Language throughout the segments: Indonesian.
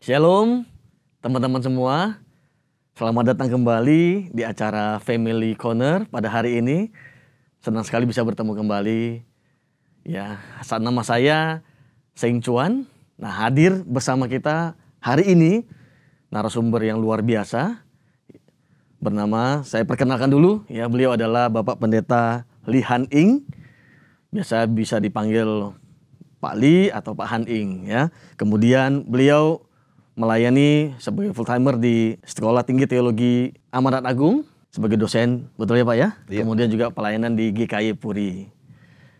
Shalom teman-teman semua, selamat datang kembali di acara Family Corner pada hari ini. Senang sekali bisa bertemu kembali. Ya, nama saya Seng Chuan. Nah, hadir bersama kita hari ini narasumber yang luar biasa. Saya perkenalkan dulu, ya, beliau adalah Bapak Pendeta Lee Han Ing. Biasa bisa dipanggil Pak Lee atau Pak Han Ing, ya. Kemudian beliau melayani sebagai full timer di Sekolah Tinggi Teologi Amanat Agung sebagai dosen, betul ya Pak ya? Iya. Kemudian juga pelayanan di GKI Puri.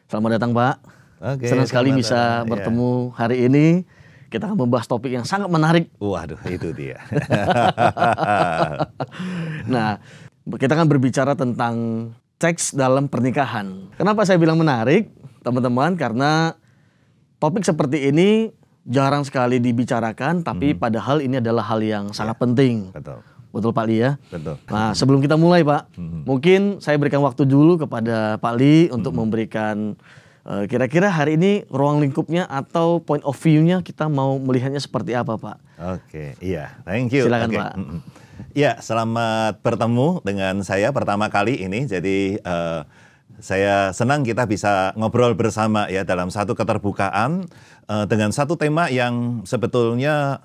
Selamat datang Pak. Oke, senang sekali bisa bertemu hari ini. Kita akan membahas topik yang sangat menarik. Waduh, itu dia. Nah, kita akan berbicara tentang seks dalam pernikahan. Kenapa saya bilang menarik, teman-teman? Karena topik seperti ini jarang sekali dibicarakan, tapi padahal ini adalah hal yang sangat penting. Betul Pak Lee ya? Betul. Nah, sebelum kita mulai Pak, mungkin saya berikan waktu dulu kepada Pak Lee untuk memberikan kira-kira hari ini ruang lingkupnya atau point of view-nya kita mau melihatnya seperti apa Pak? Oke, iya. Thank you. Silakan Pak. Ya, selamat bertemu dengan saya pertama kali ini. Jadi saya senang kita bisa ngobrol bersama ya dalam satu keterbukaan dengan satu tema yang sebetulnya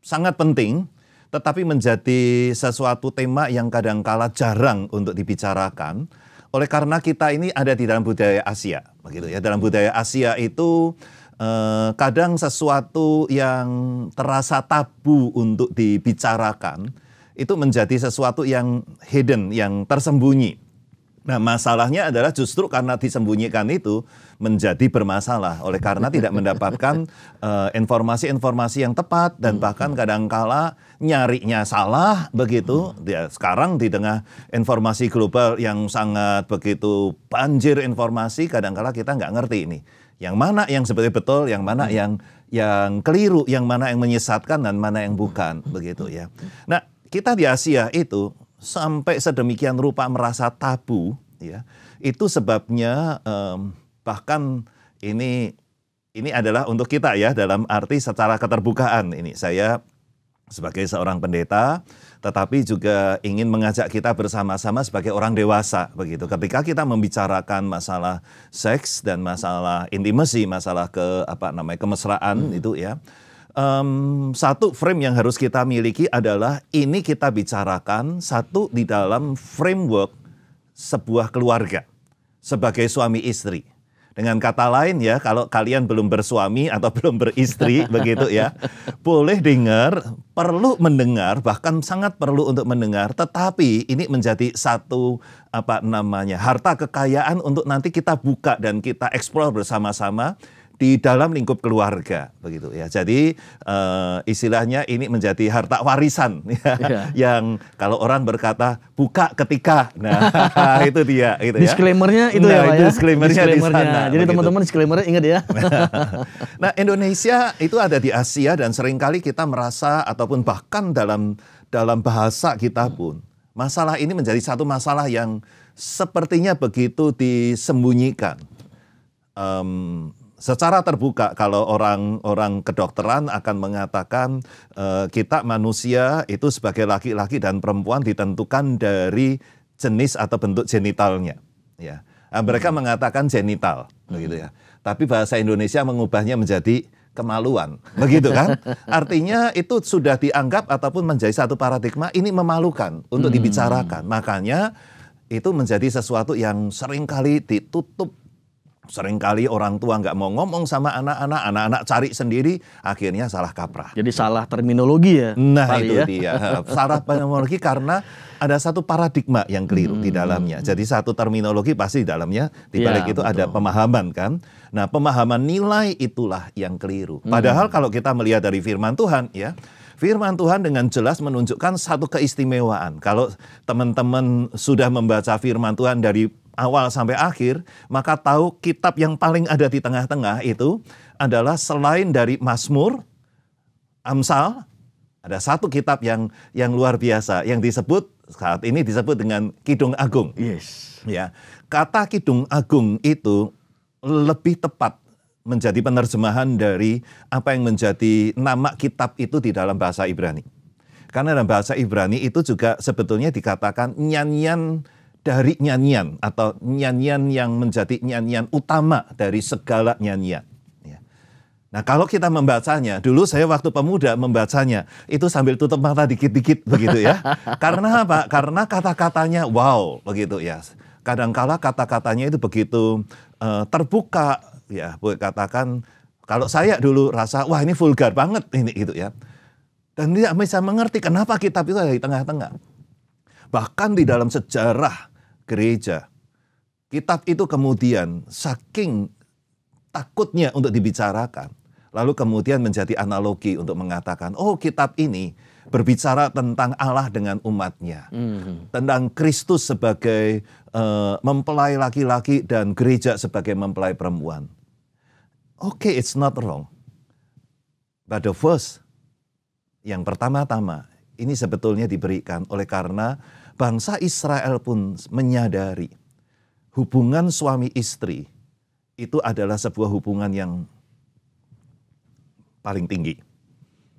sangat penting, tetapi menjadi sesuatu tema yang kadangkala jarang untuk dibicarakan. Oleh karena kita ini ada di dalam budaya Asia, begitu ya. Dalam budaya Asia itu kadang sesuatu yang terasa tabu untuk dibicarakan itu menjadi sesuatu yang hidden, yang tersembunyi. Nah, masalahnya adalah justru karena disembunyikan itu menjadi bermasalah. Oleh karena tidak mendapatkan informasi-informasi yang tepat dan bahkan kadangkala nyarinya salah begitu. Ya, sekarang di tengah informasi global yang sangat begitu banjir informasi, kadangkala kita nggak ngerti ini. Yang mana yang sebetulnya betul, yang mana yang keliru, yang mana yang menyesatkan dan mana yang bukan begitu ya. Nah, kita di Asia itu sampai sedemikian rupa merasa tabu, ya, itu sebabnya bahkan ini adalah untuk kita ya dalam arti secara keterbukaan ini. Saya sebagai seorang pendeta, tetapi juga ingin mengajak kita bersama-sama sebagai orang dewasa begitu. Ketika kita membicarakan masalah seks dan masalah intimacy, masalah kemesraan itu ya. Satu frame yang harus kita miliki adalah ini kita bicarakan satu di dalam framework sebuah keluarga sebagai suami istri. Dengan kata lain ya, kalau kalian belum bersuami atau belum beristri begitu ya, boleh dengar, perlu mendengar, bahkan sangat perlu untuk mendengar, tetapi ini menjadi satu harta kekayaan untuk nanti kita buka dan kita eksplor bersama-sama di dalam lingkup keluarga begitu ya. Jadi istilahnya ini menjadi harta warisan ya, yang kalau orang berkata buka ketika. Nah, itu dia gitu ya. Disclaimer-nya itu ya Pak ya. Disclaimer-nya di sana. Jadi teman-teman disclaimer-nya ingat ya. Nah, Indonesia itu ada di Asia dan seringkali kita merasa ataupun bahkan dalam bahasa kita pun masalah ini menjadi satu masalah yang sepertinya begitu disembunyikan. Secara terbuka kalau orang kedokteran akan mengatakan kita manusia itu sebagai laki-laki dan perempuan ditentukan dari jenis atau bentuk genitalnya. Ya, mereka mengatakan genital, begitu ya. Tapi bahasa Indonesia mengubahnya menjadi kemaluan, begitu kan? Artinya itu sudah dianggap ataupun menjadi satu paradigma ini memalukan untuk dibicarakan. Makanya itu menjadi sesuatu yang seringkali ditutup. Seringkali orang tua nggak mau ngomong sama anak-anak cari sendiri, akhirnya salah kaprah. Jadi salah terminologi ya? Nah itu dia, salah terminologi karena ada satu paradigma yang keliru di dalamnya. Jadi satu terminologi pasti di dalamnya, di balik itu ada pemahaman kan. Nah, pemahaman nilai itulah yang keliru. Padahal kalau kita melihat dari firman Tuhan ya, firman Tuhan dengan jelas menunjukkan satu keistimewaan. Kalau teman-teman sudah membaca firman Tuhan dari awal sampai akhir, maka tahu kitab yang paling ada di tengah-tengah itu adalah selain dari Mazmur, Amsal, ada satu kitab yang luar biasa yang disebut saat ini disebut dengan Kidung Agung. Yes. Ya, kata Kidung Agung itu lebih tepat menjadi penerjemahan dari apa yang menjadi nama kitab itu di dalam bahasa Ibrani. Karena dalam bahasa Ibrani itu juga sebetulnya dikatakan nyanyian dari nyanyian atau nyanyian yang menjadi nyanyian utama dari segala nyanyian. Ya. Nah kalau kita membacanya, dulu saya waktu pemuda membacanya itu sambil tutup mata dikit-dikit begitu ya. Karena apa? Karena kata-katanya wow begitu ya. Kadangkala kata-katanya itu begitu terbuka ya, boleh katakan kalau saya dulu rasa wah ini vulgar banget ini gitu ya. Dan tidak bisa mengerti kenapa kitab itu ada di tengah-tengah. Bahkan di dalam sejarah gereja, kitab itu kemudian saking takutnya untuk dibicarakan, lalu kemudian menjadi analogi untuk mengatakan, oh kitab ini berbicara tentang Allah dengan umatnya. Tentang Kristus sebagai mempelai laki-laki dan gereja sebagai mempelai perempuan. Okay, it's not wrong. But the first, yang pertama-tama, ini sebetulnya diberikan oleh karena bangsa Israel pun menyadari hubungan suami istri itu adalah sebuah hubungan yang paling tinggi.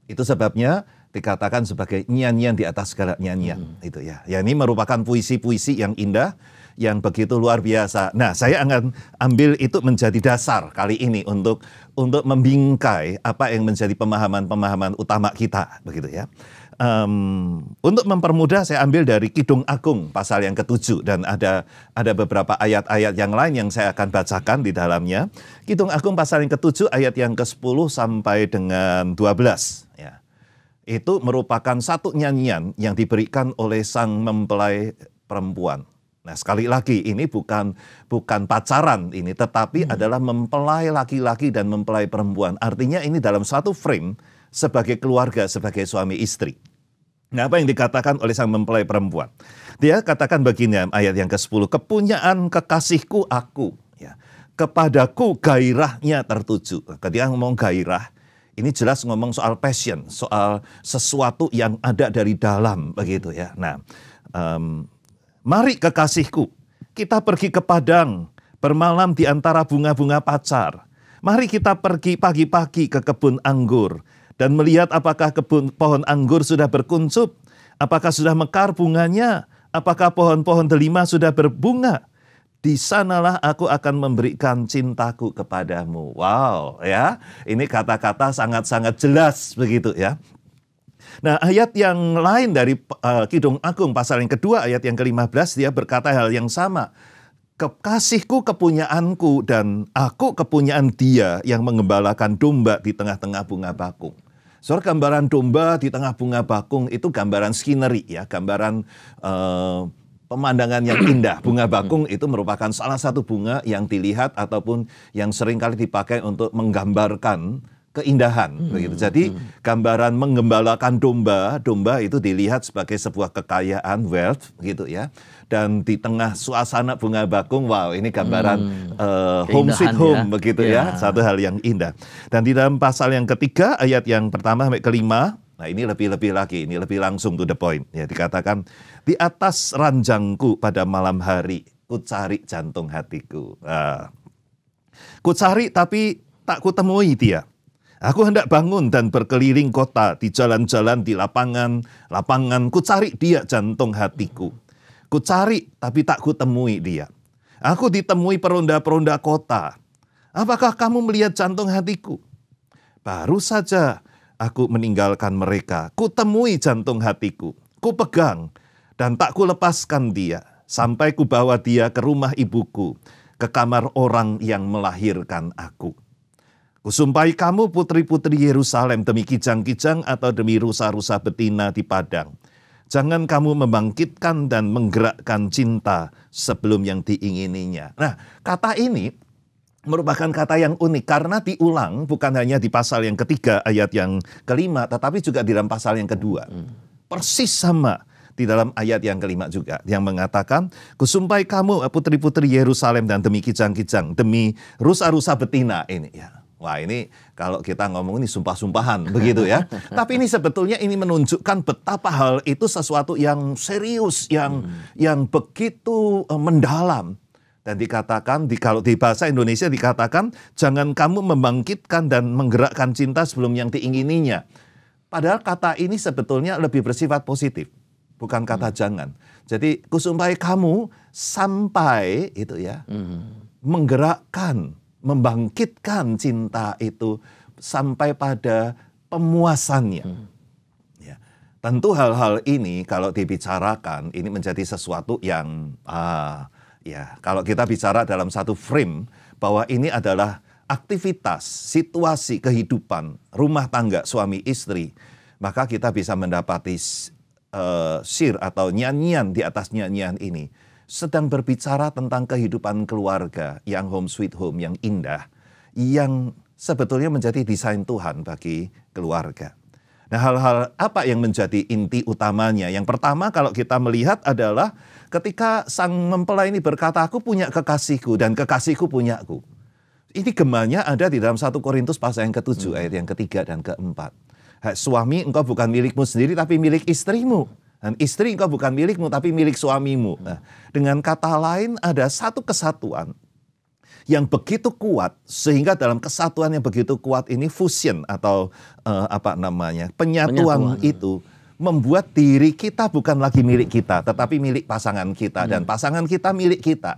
Itu sebabnya dikatakan sebagai nyanyian di atas segala nyanyian. Itu ya. Ya ini merupakan puisi-puisi yang indah, yang begitu luar biasa. Nah, saya akan ambil itu menjadi dasar kali ini untuk membingkai apa yang menjadi pemahaman-pemahaman utama kita, begitu ya. Untuk mempermudah saya ambil dari Kidung Agung pasal yang ke-7 dan ada beberapa ayat-ayat yang lain yang saya akan bacakan di dalamnya. Kidung Agung pasal yang ke-7 ayat yang ke-10 sampai dengan 12 ya. Itu merupakan satu nyanyian yang diberikan oleh sang mempelai perempuan. Nah, sekali lagi ini bukan pacaran ini, tetapi adalah mempelai laki-laki dan mempelai perempuan. Artinya ini dalam satu frame sebagai keluarga, sebagai suami istri. Nah, apa yang dikatakan oleh sang mempelai perempuan? Dia katakan begini, ayat yang ke-10, kepunyaan kekasihku aku, ya, kepadaku gairahnya tertuju. Ketika ngomong gairah, ini jelas ngomong soal passion, soal sesuatu yang ada dari dalam, begitu ya. Nah, mari kekasihku, kita pergi ke padang, bermalam di antara bunga-bunga pacar. Mari kita pergi pagi-pagi ke kebun anggur, dan melihat apakah pohon anggur sudah berkuncup, apakah sudah mekar bunganya, apakah pohon-pohon delima sudah berbunga. Di sanalah aku akan memberikan cintaku kepadamu. Wow, ya, ini kata-kata sangat-sangat jelas begitu ya. Nah, ayat yang lain dari Kidung Agung pasal yang kedua ayat yang ke-15 dia berkata hal yang sama. Kekasihku kepunyaanku dan aku kepunyaan dia yang mengembalakan domba di tengah-tengah bunga bakung. Soal gambaran domba di tengah bunga bakung itu gambaran scenery ya, gambaran pemandangan yang indah. Bunga bakung itu merupakan salah satu bunga yang dilihat ataupun yang seringkali dipakai untuk menggambarkan keindahan begitu. Jadi gambaran menggembalakan domba itu dilihat sebagai sebuah kekayaan, wealth gitu ya. Dan di tengah suasana bunga bakung, wow, ini gambaran home sweet home ya, begitu ya. Satu hal yang indah. Dan di dalam pasal yang ketiga ayat yang pertama sampai kelima, nah ini lebih lagi, ini lebih langsung to the point ya, dikatakan di atas ranjangku pada malam hari ku cari jantung hatiku. Ku cari tapi tak ku temui dia. Aku hendak bangun dan berkeliling kota, di jalan-jalan, di lapangan, ku cari dia jantung hatiku. Ku cari tapi tak ku temui dia. Aku ditemui peronda-peronda kota. Apakah kamu melihat jantung hatiku? Baru saja aku meninggalkan mereka. Ku temui jantung hatiku. Ku pegang dan tak ku lepaskan dia. Sampai ku bawa dia ke rumah ibuku. Ke kamar orang yang melahirkan aku. Kusumpahi kamu putri-putri Yerusalem demi kijang-kijang atau demi rusa-rusa betina di padang. Jangan kamu membangkitkan dan menggerakkan cinta sebelum yang diingininya. Nah, kata ini merupakan kata yang unik karena diulang bukan hanya di pasal yang ketiga ayat yang kelima, tetapi juga di dalam pasal yang kedua. Persis sama di dalam ayat yang kelima juga yang mengatakan, kusumpahi kamu putri-putri Yerusalem dan demi kijang-kijang, demi rusa-rusa betina ini ya. Wah, ini kalau kita ngomong ini sumpah-sumpahan begitu ya. Tapi ini sebetulnya ini menunjukkan betapa hal itu sesuatu yang serius, yang begitu mendalam. Dan dikatakan, kalau di bahasa Indonesia dikatakan, jangan kamu membangkitkan dan menggerakkan cinta sebelum yang diingininya. Padahal kata ini sebetulnya lebih bersifat positif, bukan kata jangan. Jadi kusumpahi kamu sampai itu ya, menggerakkan, membangkitkan cinta itu sampai pada pemuasannya. Ya. Tentu hal-hal ini kalau dibicarakan, ini menjadi sesuatu yang... ya, kalau kita bicara dalam satu frame bahwa ini adalah aktivitas, situasi kehidupan rumah tangga suami istri, maka kita bisa mendapati syir atau nyanyian di atas nyanyian ini sedang berbicara tentang kehidupan keluarga yang home sweet home, yang indah, yang sebetulnya menjadi desain Tuhan bagi keluarga. Nah, hal-hal apa yang menjadi inti utamanya? Yang pertama kalau kita melihat adalah ketika sang mempelai ini berkata, aku punya kekasihku dan kekasihku punyaku. Ini gemanya ada di dalam 1 Korintus pasal yang ke-7 ayat yang ke-3 dan ke-4. Suami, engkau bukan milikmu sendiri tapi milik istrimu. Dan istri, engkau bukan milikmu tapi milik suamimu. Nah, dengan kata lain ada satu kesatuan yang begitu kuat, sehingga dalam kesatuan yang begitu kuat ini fusion atau penyatuan itu membuat diri kita bukan lagi milik kita, tetapi milik pasangan kita, dan pasangan kita milik kita.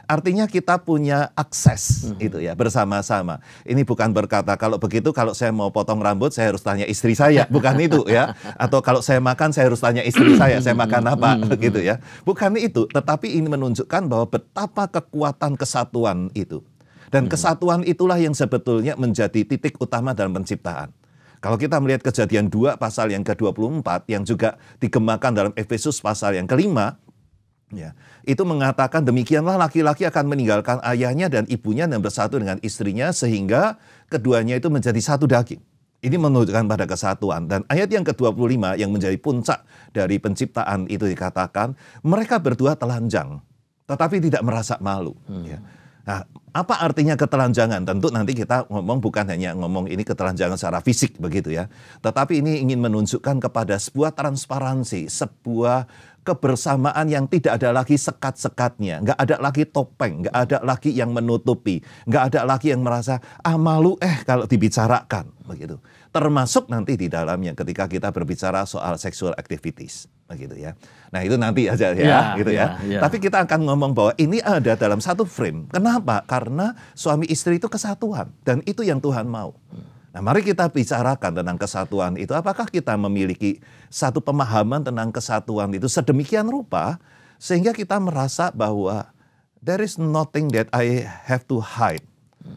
Artinya kita punya akses itu ya bersama-sama. Ini bukan berkata kalau begitu kalau saya mau potong rambut saya harus tanya istri saya, bukan itu ya. Atau kalau saya makan saya harus tanya istri saya makan apa gitu ya. Bukan itu, tetapi ini menunjukkan bahwa betapa kekuatan kesatuan itu. Dan kesatuan itulah yang sebetulnya menjadi titik utama dalam penciptaan. Kalau kita melihat Kejadian 2 pasal yang ke-24 yang juga digemakan dalam Efesus pasal yang ke-5, ya, itu mengatakan demikianlah laki-laki akan meninggalkan ayahnya dan ibunya dan bersatu dengan istrinya sehingga keduanya itu menjadi satu daging. Ini menunjukkan pada kesatuan. Dan ayat yang ke-25 yang menjadi puncak dari penciptaan itu dikatakan mereka berdua telanjang tetapi tidak merasa malu. Ya. Nah, apa artinya ketelanjangan? Tentu nanti kita ngomong bukan hanya ngomong ini ketelanjangan secara fisik begitu ya. Tetapi ini ingin menunjukkan kepada sebuah transparansi, sebuah kebersamaan yang tidak ada lagi sekat-sekatnya. Nggak ada lagi topeng, nggak ada lagi yang menutupi. Nggak ada lagi yang merasa, malu kalau dibicarakan. Begitu. Termasuk nanti di dalamnya ketika kita berbicara soal sexual activities. Begitu ya. Nah itu nanti aja ya, gitu ya. Tapi kita akan ngomong bahwa ini ada dalam satu frame. Kenapa? Karena suami istri itu kesatuan dan itu yang Tuhan mau. Nah, mari kita bicarakan tentang kesatuan itu. Apakah kita memiliki satu pemahaman tentang kesatuan itu sedemikian rupa sehingga kita merasa bahwa there is nothing that I have to hide.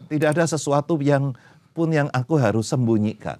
Tidak ada sesuatu yang aku harus sembunyikan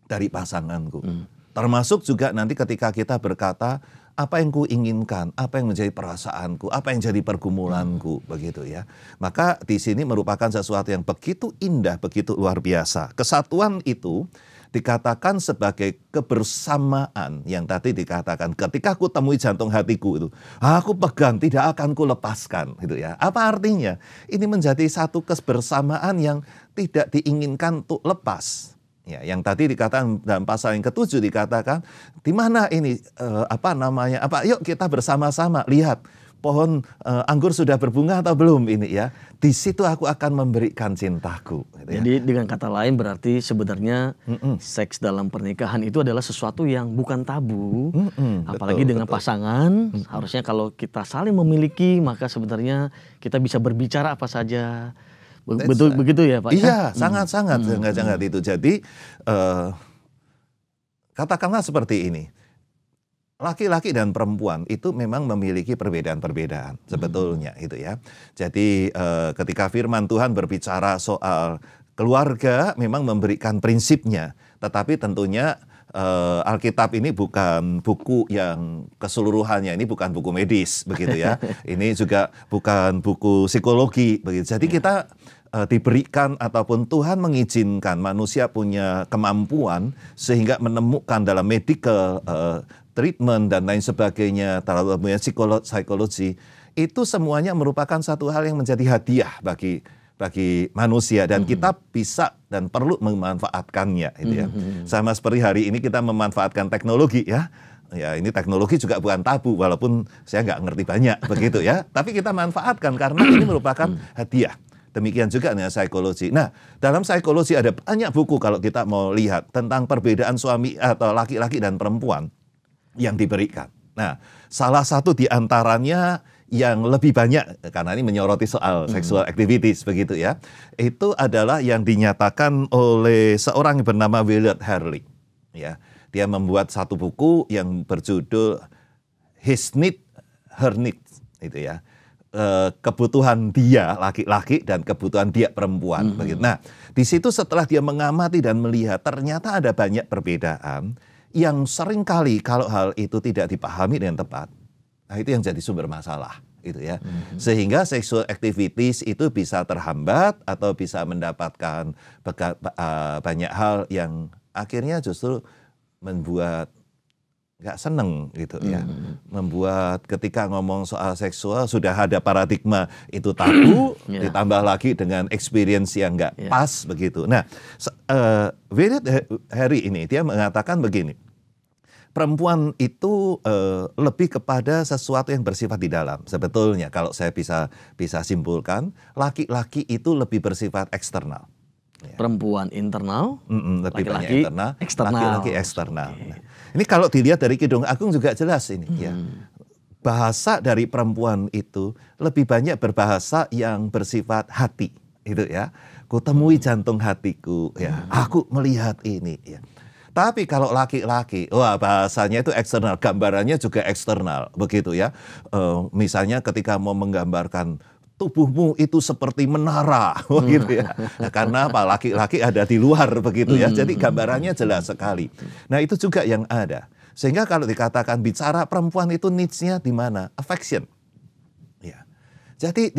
dari pasanganku. Termasuk juga nanti ketika kita berkata, apa yang ku inginkan, apa yang menjadi perasaanku, apa yang jadi pergumulanku, begitu ya. Maka di sini merupakan sesuatu yang begitu indah, begitu luar biasa. Kesatuan itu dikatakan sebagai kebersamaan yang tadi dikatakan, ketika aku temui jantung hatiku itu, aku pegang, tidak akan ku lepaskan, gitu ya. Apa artinya? Ini menjadi satu kebersamaan yang tidak diinginkan untuk lepas. Ya, yang tadi dikatakan dalam pasal yang ke-7 dikatakan, di mana ini yuk kita bersama-sama lihat pohon anggur sudah berbunga atau belum ini ya. Di situ aku akan memberikan cintaku. Gitu ya. Jadi dengan kata lain berarti sebenarnya seks dalam pernikahan itu adalah sesuatu yang bukan tabu. Apalagi dengan pasangan, harusnya kalau kita saling memiliki maka sebenarnya kita bisa berbicara apa saja. Betul begitu ya Pak? Iya, sangat-sangat sangat itu. Jadi katakanlah seperti ini. Laki-laki dan perempuan itu memang memiliki perbedaan-perbedaan sebetulnya itu ya. Jadi ketika firman Tuhan berbicara soal keluarga memang memberikan prinsipnya, tetapi tentunya Alkitab ini bukan buku yang keseluruhannya, ini bukan buku medis begitu ya. Ini juga bukan buku psikologi begitu. Jadi kita diberikan ataupun Tuhan mengizinkan manusia punya kemampuan sehingga menemukan dalam medical treatment dan lain sebagainya, terlalu psikologi, itu semuanya merupakan satu hal yang menjadi hadiah bagi manusia dan kita bisa dan perlu memanfaatkannya itu ya. Sama seperti hari ini kita memanfaatkan teknologi ya. Ya, ini teknologi juga bukan tabu, walaupun saya nggak ngerti banyak begitu ya. Tapi kita manfaatkan karena ini merupakan hadiah. Demikian juga dengan psikologi. Nah, dalam psikologi ada banyak buku kalau kita mau lihat tentang perbedaan suami atau laki-laki dan perempuan yang diberikan. Nah, salah satu di antaranya yang lebih banyak, karena ini menyoroti soal sexual activities begitu ya, itu adalah yang dinyatakan oleh seorang yang bernama Willard Harley. Ya, dia membuat satu buku yang berjudul His Need, Her Need, itu ya. Kebutuhan dia laki-laki dan kebutuhan dia perempuan. Begitu. Nah, di situ setelah dia mengamati dan melihat ternyata ada banyak perbedaan yang seringkali kalau hal itu tidak dipahami dengan tepat, nah itu yang jadi sumber masalah, itu ya. Sehingga sexual activities itu bisa terhambat atau bisa mendapatkan banyak hal yang akhirnya justru membuat nggak seneng gitu ya. Membuat ketika ngomong soal seksual sudah ada paradigma itu tabu, ditambah lagi dengan experience yang nggak pas begitu. Nah, Willard Harry ini dia mengatakan begini, perempuan itu lebih kepada sesuatu yang bersifat di dalam. Sebetulnya kalau saya bisa simpulkan, laki-laki itu lebih bersifat eksternal. Perempuan internal, lebih banyak internal, eksternal. Laki-laki eksternal. Nah, ini kalau dilihat dari Kidung Agung juga jelas ini. Ya. Bahasa dari perempuan itu lebih banyak berbahasa yang bersifat hati, itu ya. Kutemui jantung hatiku, ya. Aku melihat ini, ya. Tapi kalau laki-laki, wah bahasanya itu eksternal, gambarannya juga eksternal, begitu ya. Misalnya ketika mau menggambarkan tubuhmu itu seperti menara, begitu ya. Nah, karena apa? Laki-laki ada di luar, begitu ya. Jadi gambarannya jelas sekali. Nah, itu juga yang ada. Sehingga kalau dikatakan bicara perempuan itu needs-nya di mana? Affection. Ya. Jadi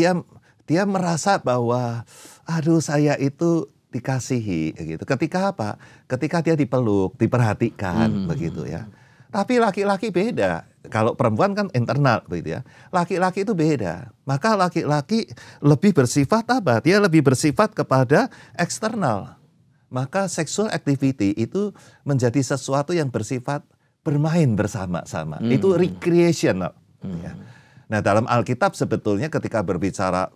dia merasa bahwa, aduh saya itu dikasihi, gitu. Ketika apa? Ketika dia dipeluk, diperhatikan, begitu ya. Tapi laki-laki beda. Kalau perempuan kan internal, begitu ya. Laki-laki itu beda. Maka laki-laki lebih bersifat apa? Dia lebih bersifat kepada eksternal. Maka sexual activity itu menjadi sesuatu yang bersifat bermain bersama-sama. Itu recreational. Ya. Nah, dalam Alkitab sebetulnya ketika berbicara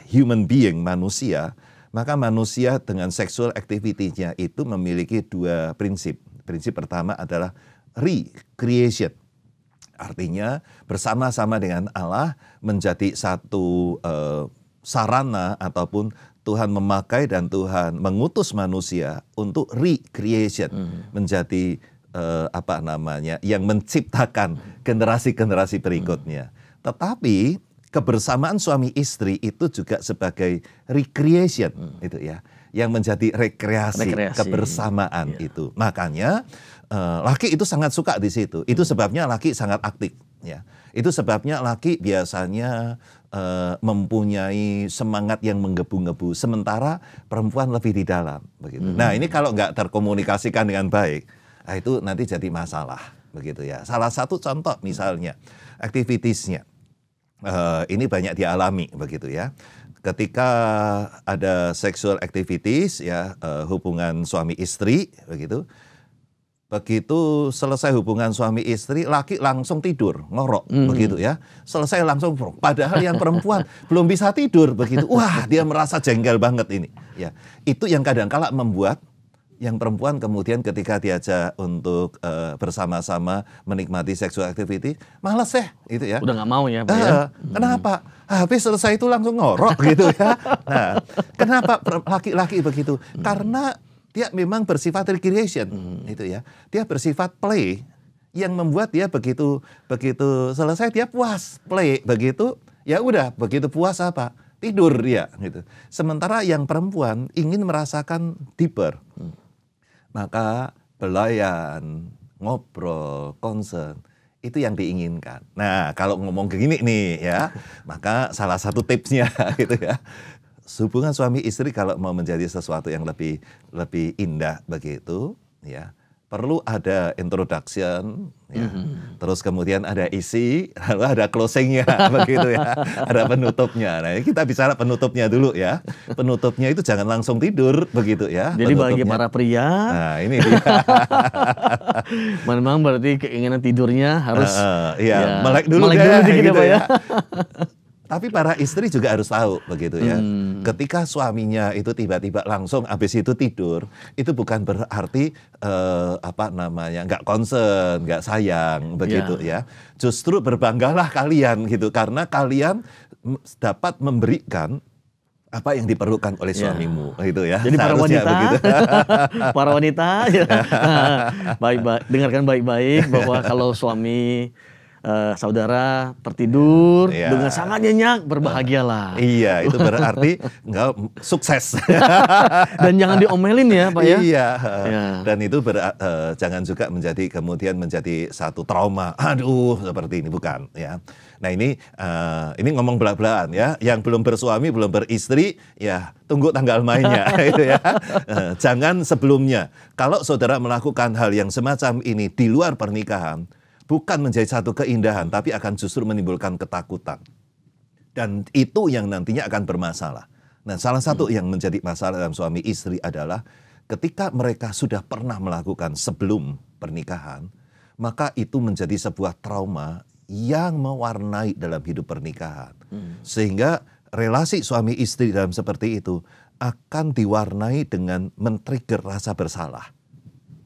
human being, manusia, maka manusia dengan sexual activity-nya itu memiliki dua prinsip. Prinsip pertama adalah recreation. Artinya bersama-sama dengan Allah menjadi satu sarana ataupun Tuhan memakai dan Tuhan mengutus manusia untuk recreation. Menjadi yang menciptakan generasi-generasi berikutnya. Tetapi kebersamaan suami istri itu juga sebagai recreation, itu ya, yang menjadi rekreasi. Kebersamaan itu. Makanya laki itu sangat suka di situ. Itu sebabnya laki sangat aktif. Ya, itu sebabnya laki biasanya mempunyai semangat yang menggebu-gebu, sementara perempuan lebih di dalam. Begitu. Nah, ini kalau nggak terkomunikasikan dengan baik, itu nanti jadi masalah. Begitu ya. Salah satu contoh misalnya activities-nya. Ini banyak dialami begitu ya. Ketika ada sexual activities ya, hubungan suami istri begitu. Begitu selesai hubungan suami istri, laki langsung tidur, ngorok begitu ya. Selesai langsung, padahal yang perempuan belum bisa tidur begitu. Wah, dia merasa jengkel banget ini. Ya, itu yang kadang-kala membuat yang perempuan kemudian ketika diajak untuk bersama-sama menikmati sexual activity, malas itu ya. Udah nggak mau ya, Pak ya? Kenapa? Habis selesai itu langsung ngorok gitu ya. Nah, kenapa laki-laki begitu? Karena dia memang bersifat recreation, itu ya. Dia bersifat play yang membuat dia begitu selesai dia puas play begitu. Ya udah, begitu puas apa? Tidur dia gitu. Sementara yang perempuan ingin merasakan deeper. Maka belayan, ngobrol, concern, itu yang diinginkan. Nah, kalau ngomong begini nih ya, maka salah satu tipsnya gitu ya. Hubungan suami istri kalau mau menjadi sesuatu yang lebih indah begitu ya, perlu ada introduction, ya. Terus kemudian ada isi, lalu ada closingnya, begitu ya, ada penutupnya. Nah, kita bicara penutupnya dulu ya. Penutupnya itu jangan langsung tidur, begitu ya. Jadi bagi para pria, nah ini dia. memang berarti keinginan tidurnya harus ya, melek dulu gitu ya. ya. Tapi para istri juga harus tahu begitu ya. Ketika suaminya itu tiba-tiba langsung habis itu tidur, itu bukan berarti nggak concern, nggak sayang begitu ya. Justru berbanggalah kalian gitu karena kalian dapat memberikan apa yang diperlukan oleh suamimu gitu ya. Jadi para wanita, para wanita ya. Baik-baik, dengarkan baik-baik bahwa kalau suami saudara tertidur dengan sangat nyenyak, berbahagialah. Iya, itu berarti enggak sukses. Dan jangan diomelin ya, Pak ya. Iya. Dan itu jangan juga kemudian menjadi satu trauma. Aduh, seperti ini bukan ya. Nah, ini ngomong belak-belakan ya. Yang belum bersuami, belum beristri, ya tunggu tanggal mainnya gitu ya. Jangan sebelumnya. Kalau saudara melakukan hal yang semacam ini di luar pernikahan, bukan menjadi satu keindahan, tapi akan justru menimbulkan ketakutan. Dan itu yang nantinya akan bermasalah. Nah, salah satu yang menjadi masalah dalam suami istri adalah ketika mereka sudah pernah melakukan sebelum pernikahan, maka itu menjadi sebuah trauma yang mewarnai dalam hidup pernikahan. Sehingga relasi suami istri dalam seperti itu akan diwarnai dengan men-trigger rasa bersalah.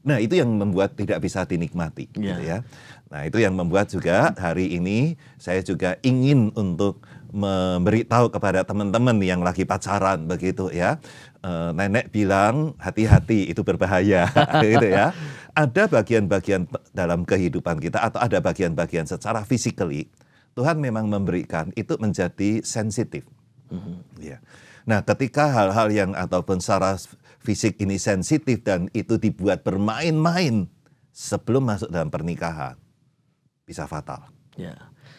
Nah, itu yang membuat tidak bisa dinikmati gitu ya. Nah, itu yang membuat juga hari ini saya juga ingin untuk memberitahu kepada teman-teman yang lagi pacaran begitu ya. Nenek bilang hati-hati, itu berbahaya gitu ya. Ada bagian-bagian dalam kehidupan kita atau ada bagian-bagian secara physically Tuhan memang memberikan itu menjadi sensitif. Ya. Nah, ketika hal-hal yang ataupun secara fisik ini sensitif dan itu dibuat bermain-main sebelum masuk dalam pernikahan, bisa fatal.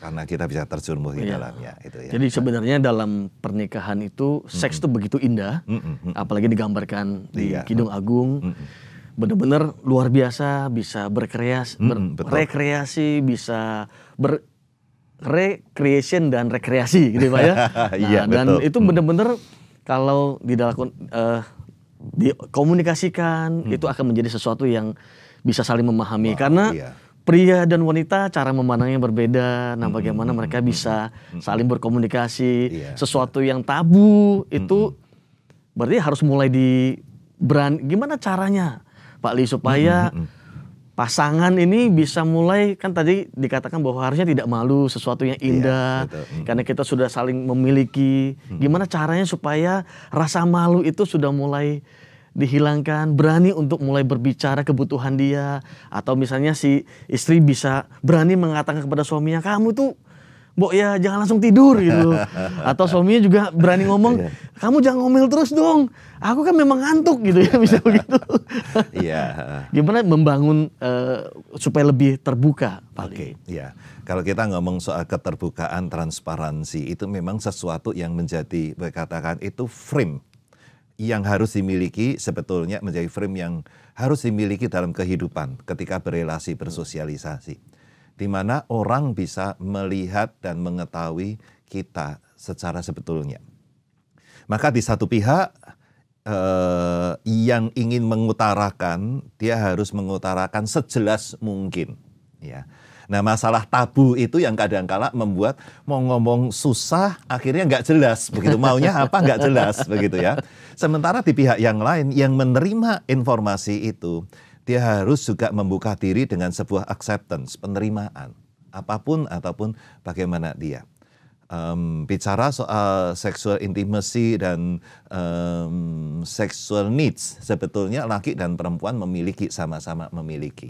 Karena kita bisa terjerumus di dalamnya. Itu ya. Jadi sebenarnya dalam pernikahan itu seks itu begitu indah, apalagi digambarkan di Kidung Agung. Benar-benar luar biasa, bisa berrekreasi, bisa recreation dan rekreasi gitu Pak ya. Dan itu benar-benar kalau dikomunikasikan itu akan menjadi sesuatu yang bisa saling memahami. Karena pria dan wanita cara memandangnya berbeda. Nah, bagaimana mereka bisa saling berkomunikasi. Sesuatu yang tabu itu berarti harus mulai gimana caranya Pak Li supaya pasangan ini bisa mulai, kan tadi dikatakan bahwa harusnya tidak malu sesuatu yang indah, karena kita sudah saling memiliki. Gimana caranya supaya rasa malu itu sudah mulai dihilangkan, berani untuk mulai berbicara kebutuhan dia, atau misalnya si istri bisa berani mengatakan kepada suaminya, kamu tuh Mbok ya jangan langsung tidur gitu. Atau suaminya juga berani ngomong, kamu jangan ngomel terus dong, aku kan memang ngantuk gitu ya, bisa begitu. Gimana membangun supaya lebih terbuka Pak Li? Kalau kita ngomong soal keterbukaan, transparansi, itu memang sesuatu yang menjadi, katakan itu frame yang harus dimiliki, sebetulnya menjadi frame yang harus dimiliki dalam kehidupan ketika berelasi, bersosialisasi. Di mana orang bisa melihat dan mengetahui kita secara sebetulnya. Maka di satu pihak yang ingin mengutarakan, dia harus mengutarakan sejelas mungkin. Ya. Nah, masalah tabu itu yang kadang-kala membuat mau ngomong susah, akhirnya nggak jelas. Begitu maunya apa nggak jelas, begitu ya. Sementara di pihak yang lain yang menerima informasi itu, dia harus juga membuka diri dengan sebuah acceptance, penerimaan. Apapun ataupun bagaimana dia. Bicara soal sexual intimacy dan sexual needs, sebetulnya laki dan perempuan memiliki, sama-sama memiliki.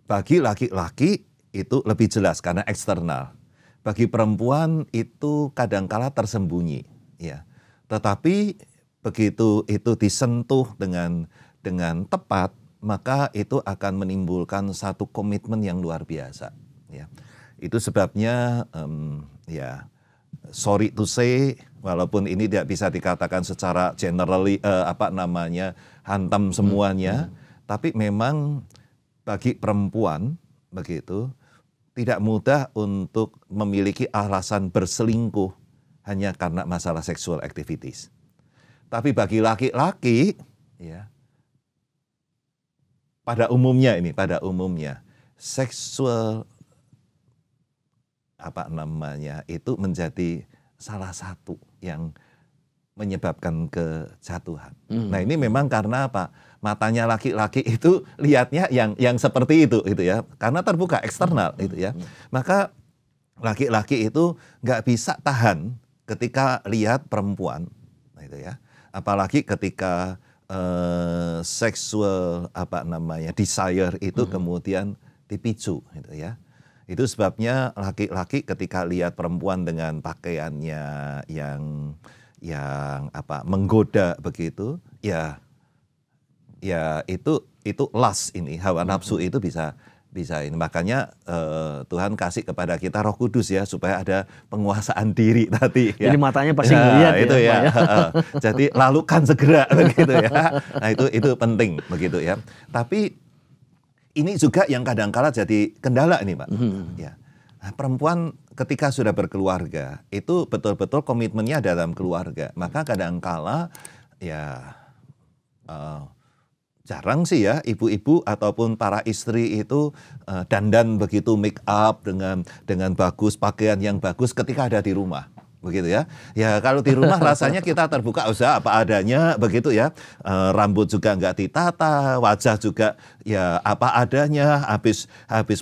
Bagi laki-laki itu lebih jelas karena eksternal. Bagi perempuan itu kadangkala tersembunyi. Ya. Tetapi begitu itu disentuh dengan tepat, maka itu akan menimbulkan satu komitmen yang luar biasa. Ya. Itu sebabnya, sorry to say, walaupun ini tidak bisa dikatakan secara generally, hantam semuanya, Tapi memang bagi perempuan begitu tidak mudah untuk memiliki alasan berselingkuh hanya karena masalah sexual activities. Tapi bagi laki-laki ya pada umumnya seksual itu menjadi salah satu yang menyebabkan kejatuhan. Nah ini memang karena apa? Matanya laki-laki itu lihatnya yang seperti itu gitu ya, karena terbuka eksternal itu ya. Maka laki-laki itu nggak bisa tahan ketika lihat perempuan, gitu ya. Apalagi ketika seksual desire itu kemudian dipicu, gitu ya. Itu sebabnya laki-laki ketika lihat perempuan dengan pakaiannya yang menggoda begitu, ya itu lust ini, hawa nafsu itu bisa ini. Makanya Tuhan kasih kepada kita Roh Kudus ya, supaya ada penguasaan diri tadi ya. Jadi matanya pasti ngelihat itu ya. Jadi lalukan segera begitu ya. Nah itu penting begitu ya. Tapi ini juga yang kadang-kala jadi kendala ini Pak. Ya. Nah, perempuan ketika sudah berkeluarga itu betul-betul komitmennya dalam keluarga. Maka kadang-kala ya jarang sih ya ibu-ibu ataupun para istri itu dandan begitu, make up dengan bagus, pakaian yang bagus ketika ada di rumah. Begitu ya. Ya kalau di rumah rasanya kita terbuka usaha apa adanya begitu ya. Rambut juga nggak ditata, wajah juga ya apa adanya, habis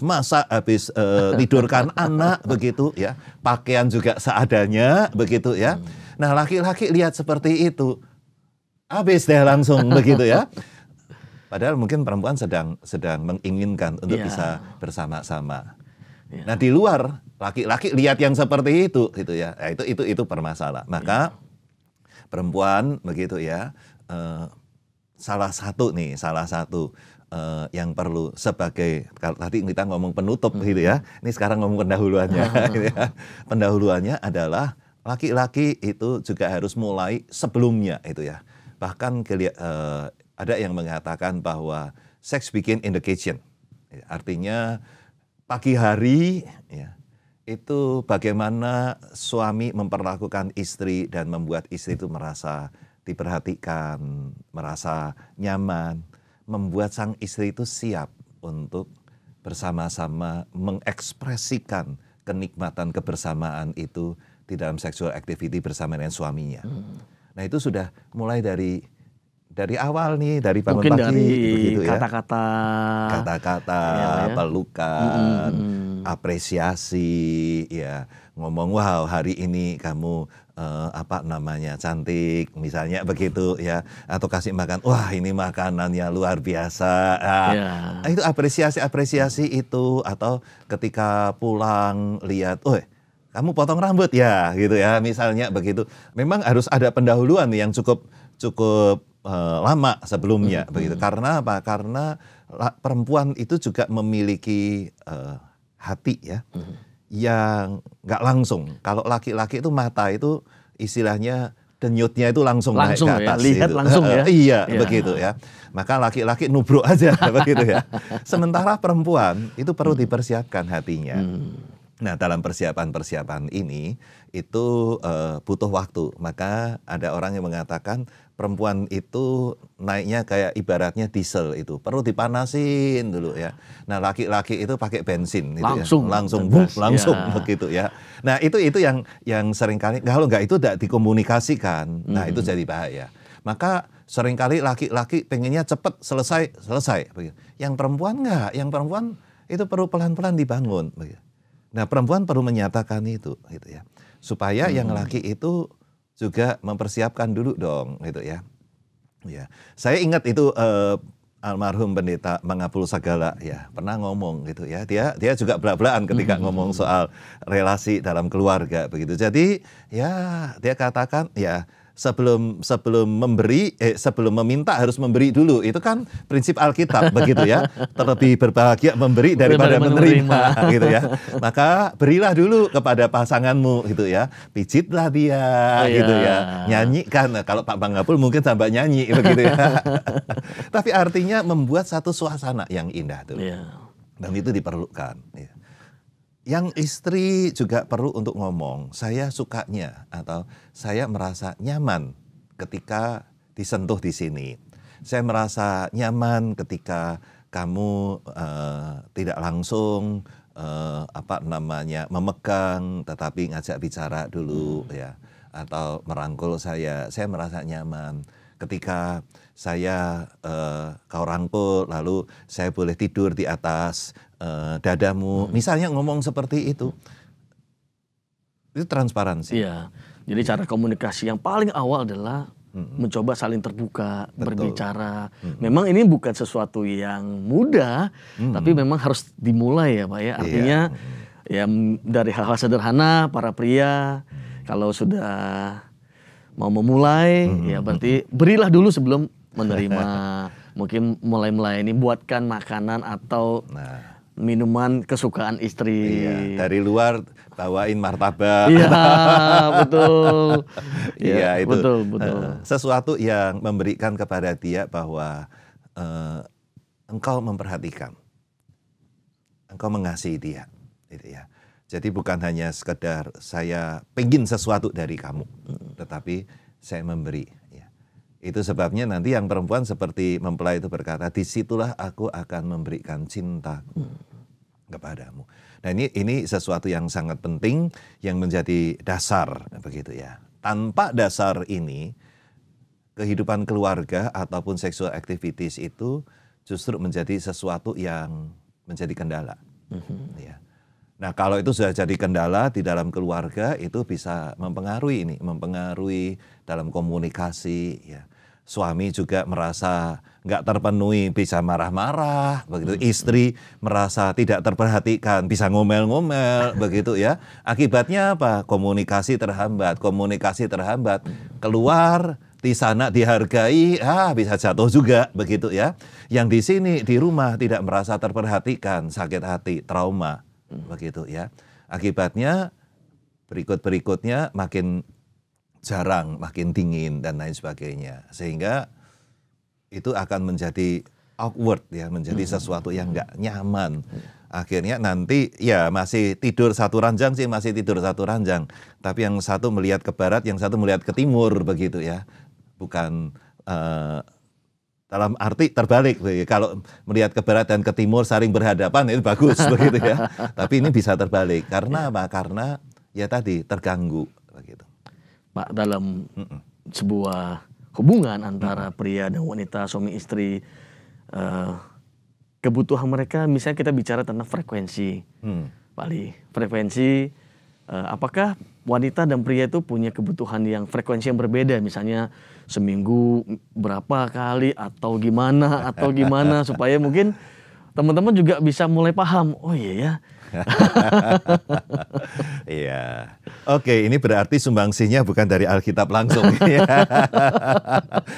masak, habis tidurkan anak begitu ya. Pakaian juga seadanya begitu ya. Nah, laki-laki lihat seperti itu habis deh langsung begitu ya. Padahal mungkin perempuan sedang menginginkan untuk bisa bersama-sama. Nah di luar laki-laki lihat yang seperti itu gitu ya. Nah, itu bermasalah. Maka perempuan begitu ya, salah satu yang perlu sebagai, kalau tadi kita ngomong penutup gitu ya. Ini sekarang ngomong pendahuluannya. Gitu ya. Pendahuluannya adalah laki-laki itu juga harus mulai sebelumnya itu ya. Bahkan ada yang mengatakan bahwa sex begin in the kitchen. Artinya pagi hari ya, itu bagaimana suami memperlakukan istri dan membuat istri itu merasa diperhatikan, merasa nyaman, membuat sang istri itu siap untuk bersama-sama mengekspresikan kenikmatan kebersamaan itu di dalam sexual activity bersama dengan suaminya. Nah itu sudah mulai dari awal nih, dari bangun mungkin pagi dari begitu ya. Kata-kata, pelukan, apresiasi, ya ngomong wow hari ini kamu cantik, misalnya begitu ya, atau kasih makan, wah ini makanannya luar biasa. Nah, itu apresiasi itu, atau ketika pulang lihat, kamu potong rambut ya, gitu ya, misalnya begitu. Memang harus ada pendahuluan yang cukup lama sebelumnya begitu. Karena apa? Karena perempuan itu juga memiliki hati ya, yang nggak langsung. Kalau laki-laki itu mata itu istilahnya denyutnya itu langsung naik ke atas. Ya, lihat gitu. langsung ya. Iya, begitu ya. Maka laki-laki nubruk aja begitu ya. Sementara perempuan itu perlu dipersiapkan hatinya. Nah, dalam persiapan ini itu butuh waktu. Maka ada orang yang mengatakan perempuan itu naiknya kayak ibaratnya diesel itu. Perlu dipanasin dulu ya. Nah, laki-laki itu pakai bensin gitu langsung begitu ya. Nah, itu yang seringkali kalau nggak itu tidak dikomunikasikan. Nah, itu jadi bahaya. Maka seringkali laki-laki pengennya cepat selesai begitu. Yang perempuan nggak, yang perempuan itu perlu pelan-pelan dibangun begitu. Nah, perempuan perlu menyatakan itu gitu ya. Supaya yang laki itu juga mempersiapkan dulu dong gitu ya. Ya. Saya ingat itu almarhum pendeta Mangapul Sagala ya, pernah ngomong gitu ya. Dia juga belak-belakan ketika ngomong soal relasi dalam keluarga begitu. Jadi ya dia katakan ya sebelum meminta harus memberi dulu. Itu kan prinsip Alkitab begitu ya. Terlebih berbahagia memberi daripada menerima gitu ya. Maka berilah dulu kepada pasanganmu gitu ya. Pijitlah dia gitu ya. Nyanyikan. Nah, kalau Pak Bang Apul mungkin sampai nyanyi begitu ya. Tapi artinya membuat satu suasana yang indah dulu. Dan itu diperlukan ya. Yang istri juga perlu untuk ngomong, saya sukanya atau saya merasa nyaman ketika disentuh di sini. Saya merasa nyaman ketika kamu tidak langsung memegang, tetapi ngajak bicara dulu ya, atau merangkul saya merasa nyaman. Ketika saya kau rangkul, lalu saya boleh tidur di atas dadamu, misalnya ngomong seperti itu transparansi. Iya, jadi cara komunikasi yang paling awal adalah mencoba saling terbuka, berbicara. Memang ini bukan sesuatu yang mudah, tapi memang harus dimulai ya Pak ya. Artinya ya dari hal-hal sederhana para pria, kalau sudah mau memulai ya berarti berilah dulu sebelum menerima. Mungkin mulai melayani, buatkan makanan atau minuman kesukaan istri. Iya, dari luar bawain martabak. Iya, betul. Iya, itu betul. Sesuatu yang memberikan kepada dia bahwa engkau memperhatikan, engkau mengasihi dia, gitu ya. Jadi bukan hanya sekedar saya pengen sesuatu dari kamu, tetapi saya memberi. Ya. Itu sebabnya nanti yang perempuan seperti mempelai itu berkata, disitulah aku akan memberikan cintaku kepadamu. Nah ini sesuatu yang sangat penting yang menjadi dasar begitu ya. Tanpa dasar ini, kehidupan keluarga ataupun sexual activities itu justru menjadi sesuatu yang menjadi kendala. Ya. Nah kalau itu sudah jadi kendala di dalam keluarga, itu bisa mempengaruhi dalam komunikasi ya. Suami juga merasa nggak terpenuhi, bisa marah-marah, begitu. Istri merasa tidak terperhatikan, bisa ngomel-ngomel, begitu ya. Akibatnya apa? Komunikasi terhambat, keluar di sana dihargai, bisa jatuh juga, begitu ya. Yang di sini di rumah tidak merasa terperhatikan, sakit hati, trauma, begitu ya. Akibatnya berikutnya makin jarang, makin dingin dan lain sebagainya, sehingga itu akan menjadi awkward ya, menjadi sesuatu yang nggak nyaman. Akhirnya nanti ya masih tidur satu ranjang, tapi yang satu melihat ke barat, yang satu melihat ke timur, begitu ya. Bukan dalam arti terbalik, kalau melihat ke barat dan ke timur saling berhadapan itu bagus begitu ya. Tapi ini bisa terbalik karena apa? Karena ya tadi terganggu begitu. Pak, dalam sebuah hubungan antara pria dan wanita, suami istri, kebutuhan mereka, misalnya kita bicara tentang frekuensi, Pak Ali, frekuensi, apakah wanita dan pria itu punya kebutuhan yang frekuensi yang berbeda, misalnya seminggu berapa kali atau gimana supaya mungkin teman-teman juga bisa mulai paham, oh iya ya. Iya. Oke, ini berarti sumbangsihnya bukan dari Alkitab langsung.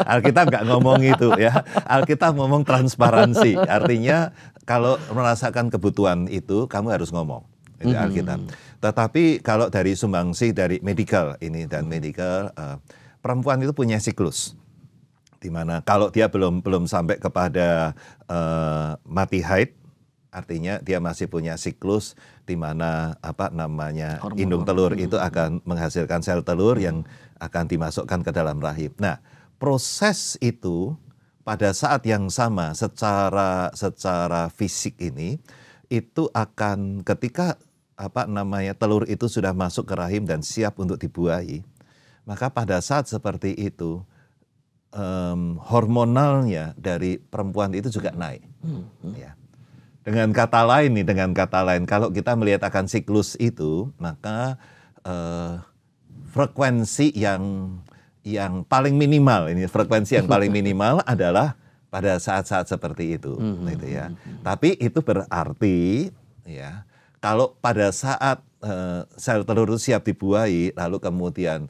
Alkitab nggak ngomong itu ya. Alkitab ngomong transparansi. Artinya kalau merasakan kebutuhan itu kamu harus ngomong. Itu Alkitab. Tetapi kalau dari sumbangsih dari medical ini dan medical, perempuan itu punya siklus. Di mana kalau dia belum sampai kepada mati haid, artinya dia masih punya siklus di mana indung telur itu akan menghasilkan sel telur yang akan dimasukkan ke dalam rahim. Nah, proses itu pada saat yang sama secara fisik ini itu akan ketika telur itu sudah masuk ke rahim dan siap untuk dibuahi, maka pada saat seperti itu hormonalnya dari perempuan itu juga naik. Ya. Dengan kata lain, kalau kita melihat akan siklus itu, maka frekuensi yang paling minimal, adalah pada saat-saat seperti itu, gitu ya. Tapi itu berarti, ya, kalau pada saat sel telur itu siap dibuahi, lalu kemudian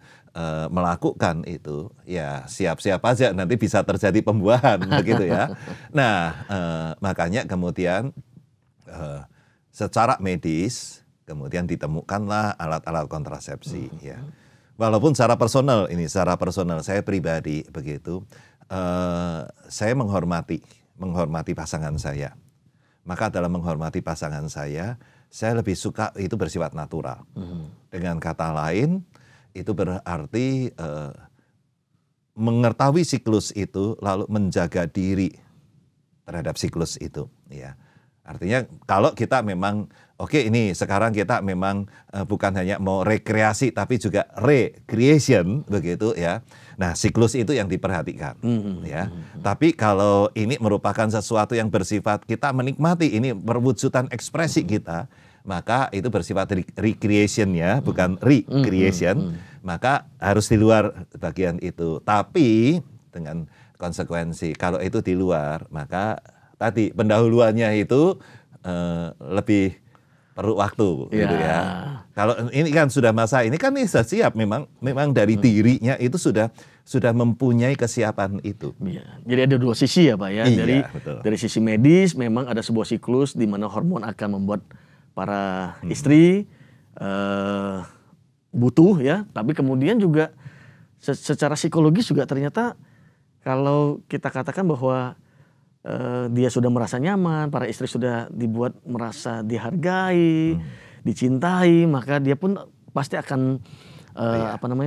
melakukan itu, ya siap-siap aja nanti bisa terjadi pembuahan begitu ya. Nah, makanya kemudian secara medis kemudian ditemukanlah alat-alat kontrasepsi ya. Walaupun secara personal saya pribadi begitu, saya menghormati pasangan saya. Maka dalam menghormati pasangan saya lebih suka itu bersifat natural. Dengan kata lain, itu berarti mengetahui siklus itu lalu menjaga diri terhadap siklus itu ya. Artinya kalau kita memang ini sekarang kita memang bukan hanya mau rekreasi tapi juga recreation begitu ya. Nah, siklus itu yang diperhatikan ya. Tapi kalau ini merupakan sesuatu yang bersifat kita menikmati, ini perwujudan ekspresi kita, maka itu bersifat recreation ya, bukan recreation. Maka harus di luar bagian itu. Tapi dengan konsekuensi kalau itu di luar, maka tadi pendahuluannya itu lebih perlu waktu gitu ya. Kalau ini kan sudah masa ini kan sudah siap, memang dari dirinya itu sudah mempunyai kesiapan itu. Ya. Jadi ada dua sisi ya Pak ya. Iya, dari sisi medis memang ada sebuah siklus di mana hormon akan membuat para istri butuh ya. Tapi kemudian juga secara psikologis juga ternyata kalau kita katakan bahwa dia sudah merasa nyaman, para istri sudah dibuat merasa dihargai, dicintai, maka dia pun pasti akan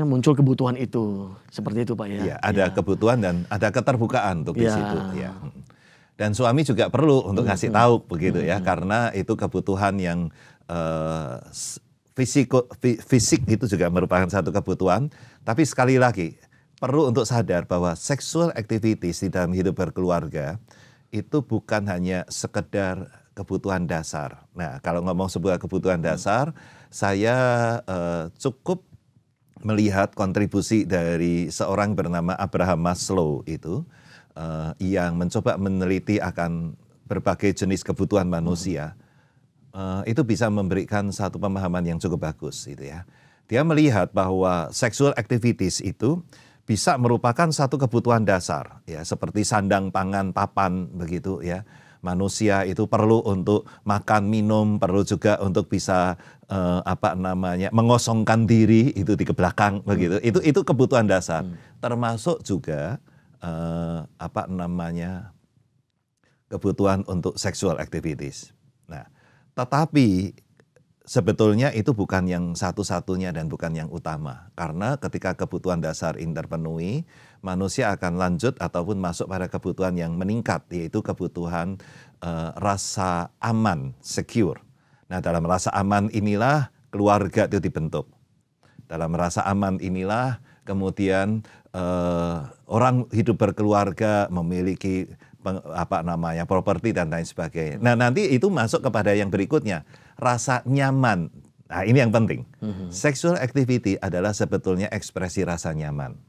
muncul kebutuhan itu. Seperti itu Pak ya. Iya, ada kebutuhan dan ada keterbukaan untuk di situ ya. Dan suami juga perlu untuk ngasih tahu begitu ya, karena itu kebutuhan yang fisik itu juga merupakan satu kebutuhan, tapi sekali lagi perlu untuk sadar bahwa sexual activities di dalam hidup berkeluarga itu bukan hanya sekedar kebutuhan dasar. Nah, kalau ngomong sebuah kebutuhan dasar, saya cukup melihat kontribusi dari seorang bernama Abraham Maslow itu yang mencoba meneliti akan berbagai jenis kebutuhan manusia. Itu bisa memberikan satu pemahaman yang cukup bagus gitu ya. Dia melihat bahwa sexual activities itu bisa merupakan satu kebutuhan dasar ya, seperti sandang, pangan, papan begitu ya. Manusia itu perlu untuk makan, minum, perlu juga untuk bisa mengosongkan diri itu di belakang begitu. Itu kebutuhan dasar. Termasuk juga kebutuhan untuk sexual activities. Nah, tetapi sebetulnya itu bukan yang satu-satunya dan bukan yang utama. Karena ketika kebutuhan dasar ini terpenuhi, manusia akan lanjut ataupun masuk pada kebutuhan yang meningkat, yaitu kebutuhan rasa aman, secure. Nah, dalam rasa aman inilah keluarga itu dibentuk. Dalam rasa aman inilah kemudian orang hidup berkeluarga, memiliki properti dan lain sebagainya. Nah, nanti itu masuk kepada yang berikutnya, rasa nyaman. Nah, ini yang penting. Sexual activity adalah sebetulnya ekspresi rasa nyaman.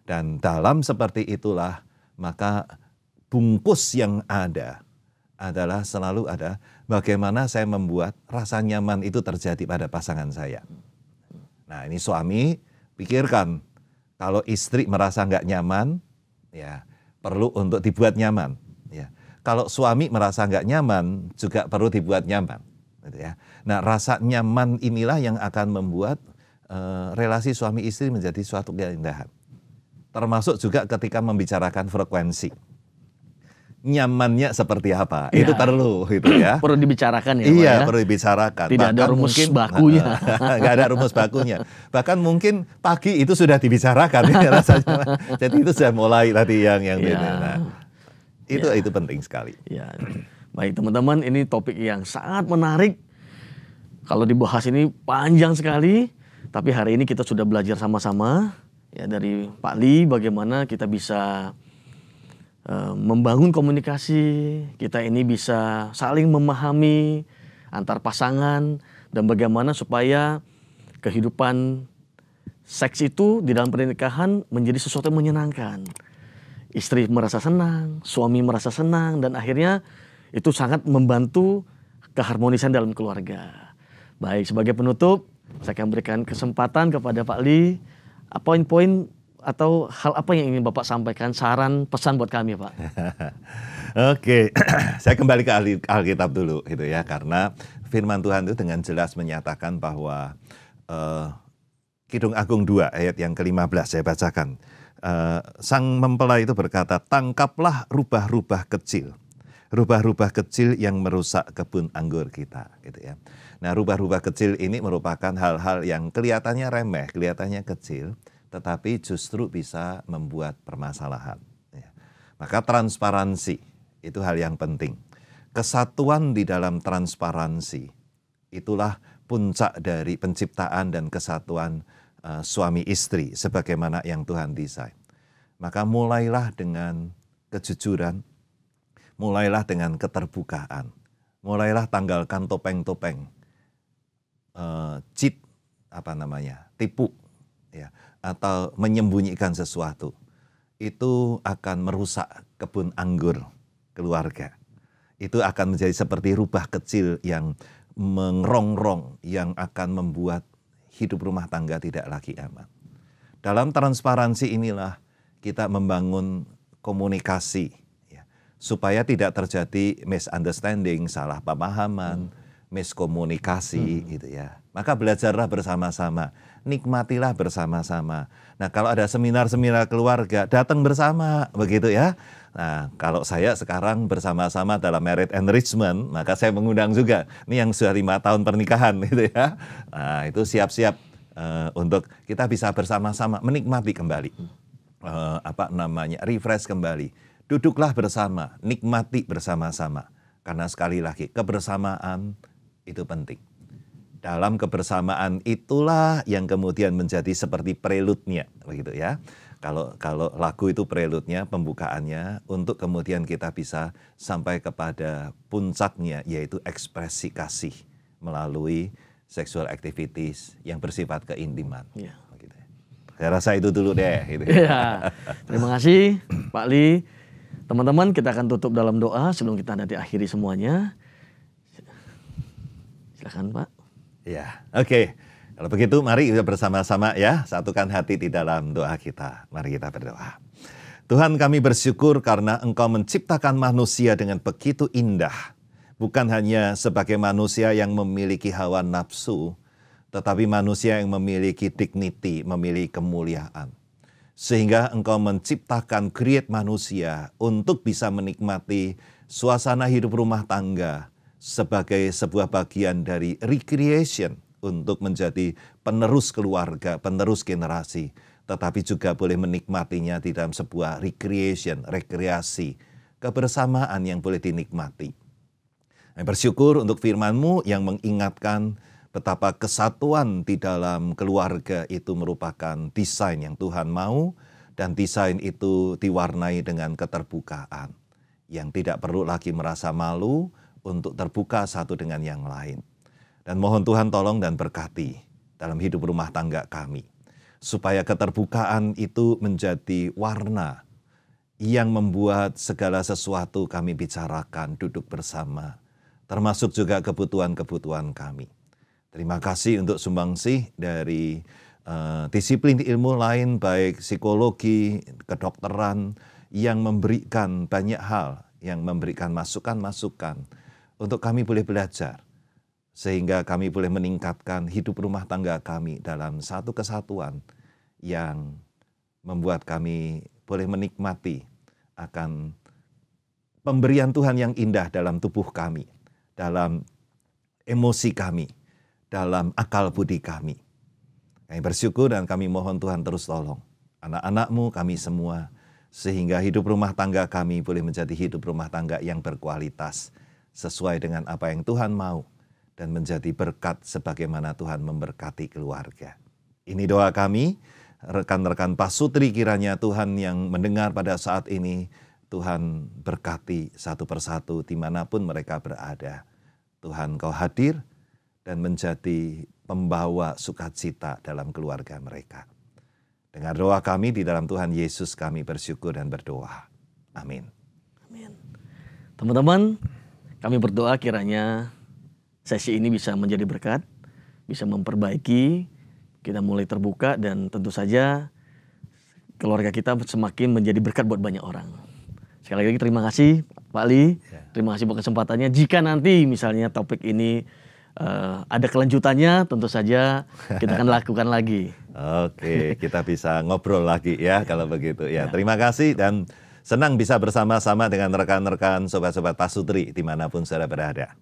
Dan dalam seperti itulah, maka bungkus yang ada adalah selalu ada bagaimana saya membuat rasa nyaman itu terjadi pada pasangan saya. Nah, ini suami pikirkan, kalau istri merasa nggak nyaman, ya perlu untuk dibuat nyaman. Ya. Kalau suami merasa nggak nyaman, juga perlu dibuat nyaman. Gitu ya. Nah, rasa nyaman inilah yang akan membuat relasi suami istri menjadi suatu keindahan. Termasuk juga ketika membicarakan frekuensi. Nyamannya seperti apa? Ya. Itu perlu, gitu ya. Perlu dibicarakan ya, Iya, Pak, ya? perlu dibicarakan. Tidak ada rumus bakunya. Nggak ada rumus bakunya. Bahkan mungkin pagi itu sudah dibicarakan ya, rasanya. Jadi itu sudah mulai tadi yang Ya. nah, itu penting sekali. Ya. Baik teman-teman, ini topik yang sangat menarik. Kalau dibahas ini panjang sekali, tapi hari ini kita sudah belajar sama-sama ya dari Pak Li bagaimana kita bisa membangun komunikasi, kita ini bisa saling memahami antar pasangan dan bagaimana supaya kehidupan seks itu di dalam pernikahan menjadi sesuatu yang menyenangkan. Istri merasa senang, suami merasa senang, dan akhirnya itu sangat membantu keharmonisan dalam keluarga. Baik, sebagai penutup, saya akan berikan kesempatan kepada Pak Li, poin-poin atau hal apa yang ingin Bapak sampaikan, saran, pesan buat kami, Pak. Oke, saya kembali ke Alkitab dulu gitu ya, karena firman Tuhan itu dengan jelas menyatakan bahwa Kidung Agung 2 ayat yang ke-15 saya bacakan. Sang mempelai itu berkata, tangkaplah rubah-rubah kecil. Rubah-rubah kecil yang merusak kebun anggur kita gitu ya. Nah, rubah-rubah kecil ini merupakan hal-hal yang kelihatannya remeh, kelihatannya kecil, tetapi justru bisa membuat permasalahan. Ya. Maka transparansi itu hal yang penting. Kesatuan di dalam transparansi itulah puncak dari penciptaan dan kesatuan suami istri sebagaimana yang Tuhan desain. Maka mulailah dengan kejujuran, mulailah dengan keterbukaan, mulailah tanggalkan topeng-topeng, cheat, tipu, ya, atau menyembunyikan sesuatu. Itu akan merusak kebun anggur keluarga. Itu akan menjadi seperti rubah kecil yang mengerongrong, yang akan membuat hidup rumah tangga tidak lagi aman. Dalam transparansi inilah kita membangun komunikasi, ya, supaya tidak terjadi misunderstanding, salah pemahaman, miskomunikasi gitu ya. Maka belajarlah bersama-sama, nikmatilah bersama-sama. Nah, kalau ada seminar-seminar keluarga, datang bersama begitu ya. Nah, kalau saya sekarang bersama-sama dalam Marriage Enrichment, maka saya mengundang juga ini yang sudah 5 tahun pernikahan gitu ya. Nah, itu siap-siap untuk kita bisa bersama-sama menikmati kembali. Refresh kembali. Duduklah bersama, nikmati bersama-sama. Karena sekali lagi, kebersamaan itu penting. Dalam kebersamaan itulah yang kemudian menjadi seperti prelude-nya, begitu ya. Kalau lagu itu prelude-nya, pembukaannya, untuk kemudian kita bisa sampai kepada puncaknya, yaitu ekspresi kasih melalui sexual activities yang bersifat keintiman. Ya. Begitu ya. Saya rasa itu dulu deh. Gitu. Ya. Terima kasih Pak Li. Teman-teman, kita akan tutup dalam doa sebelum kita nanti akhiri semuanya. Silakan Pak. Ya, oke. Kalau begitu mari kita bersama-sama ya, satukan hati di dalam doa kita. Mari kita berdoa. Tuhan, kami bersyukur karena Engkau menciptakan manusia dengan begitu indah. Bukan hanya sebagai manusia yang memiliki hawa nafsu, tetapi manusia yang memiliki dignity, memiliki kemuliaan. Sehingga Engkau menciptakan, create manusia untuk bisa menikmati suasana hidup rumah tangga sebagai sebuah bagian dari recreation untuk menjadi penerus keluarga, penerus generasi, tetapi juga boleh menikmatinya di dalam sebuah recreation, rekreasi, kebersamaan yang boleh dinikmati. Saya bersyukur untuk firman-Mu yang mengingatkan betapa kesatuan di dalam keluarga itu merupakan desain yang Tuhan mau, dan desain itu diwarnai dengan keterbukaan, yang tidak perlu lagi merasa malu untuk terbuka satu dengan yang lain. Dan mohon Tuhan tolong dan berkati dalam hidup rumah tangga kami, supaya keterbukaan itu menjadi warna yang membuat segala sesuatu kami bicarakan, duduk bersama, termasuk juga kebutuhan-kebutuhan kami. Terima kasih untuk sumbangsih dari disiplin ilmu lain, baik psikologi, kedokteran, yang memberikan banyak hal, yang memberikan masukan-masukan, untuk kami boleh belajar, sehingga kami boleh meningkatkan hidup rumah tangga kami dalam satu kesatuan yang membuat kami boleh menikmati akan pemberian Tuhan yang indah dalam tubuh kami, dalam emosi kami, dalam akal budi kami. Kami bersyukur dan kami mohon Tuhan terus tolong anak-anak-Mu, kami semua, sehingga hidup rumah tangga kami boleh menjadi hidup rumah tangga yang berkualitas, sesuai dengan apa yang Tuhan mau, dan menjadi berkat sebagaimana Tuhan memberkati keluarga. Ini doa kami, rekan-rekan pasutri, kiranya Tuhan yang mendengar pada saat ini, Tuhan berkati satu persatu dimanapun mereka berada. Tuhan, Kau hadir dan menjadi pembawa sukacita dalam keluarga mereka. Dengar doa kami di dalam Tuhan Yesus, kami bersyukur dan berdoa. Amin. Amin. Teman-teman, kami berdoa kiranya sesi ini bisa menjadi berkat bisa memperbaiki, kita mulai terbuka, dan tentu saja keluarga kita semakin menjadi berkat buat banyak orang. Sekali lagi terima kasih Pak Ali, terima kasih buat kesempatannya. Jika nanti misalnya topik ini ada kelanjutannya, tentu saja kita akan lakukan lagi. Oke, kita bisa ngobrol lagi ya kalau begitu. Ya, terima kasih dan senang bisa bersama-sama dengan rekan-rekan sobat-sobat Pasutri dimanapun saudara berada.